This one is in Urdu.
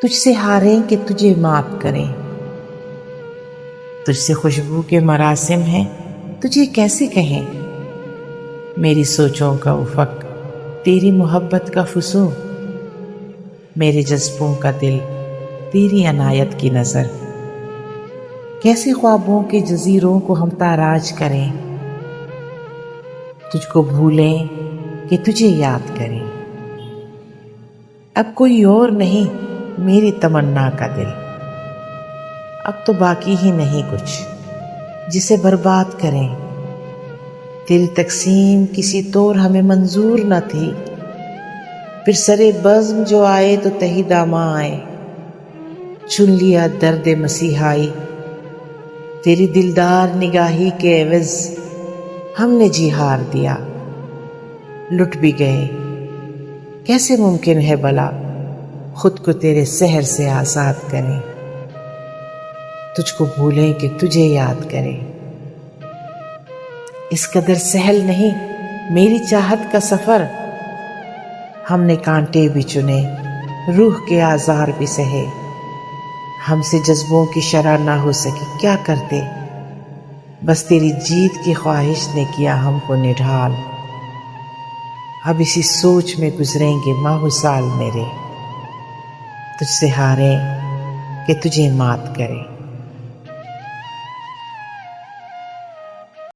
تجھ سے ہاریں کہ تجھے مات کریں، تجھ سے خوشبو کے مراسم ہیں تجھے کیسے کہیں، میری سوچوں کا افق تیری محبت کا فسوں، میرے جذبوں کا دل تیری عنایت کی نظر، کیسے خوابوں کے جزیروں کو ہم تاراج کریں، تجھ کو بھولیں کہ تجھے یاد کریں، اب کوئی اور نہیں میری تمنا کا دل، اب تو باقی ہی نہیں کچھ جسے برباد کریں، تیری تقسیم کسی طور ہمیں منظور نہ تھی، پھر سرے بزم جو آئے تو تہی داماں آئے، چن لیا درد مسیحائی، تیری دلدار نگاہی کے عوض ہم نے جی ہار دیا، لٹ بھی گئے، کیسے ممکن ہے بھلا خود کو تیرے سحر سے آزاد کریں، تجھ کو بھولیں کہ تجھے یاد کریں، اس قدر سہل نہیں میری چاہت کا سفر، ہم نے کانٹے بھی چنے روح کے آزار بھی سہے، ہم سے جذبوں کی شرح نہ ہو سکی کیا کرتے، بس تیری جیت کی خواہش نے کیا ہم کو نڈھال، اب اسی سوچ میں گزریں گے ماہ و سال میرے، تجھ سے ہاریں کہ تجھے مات کریں۔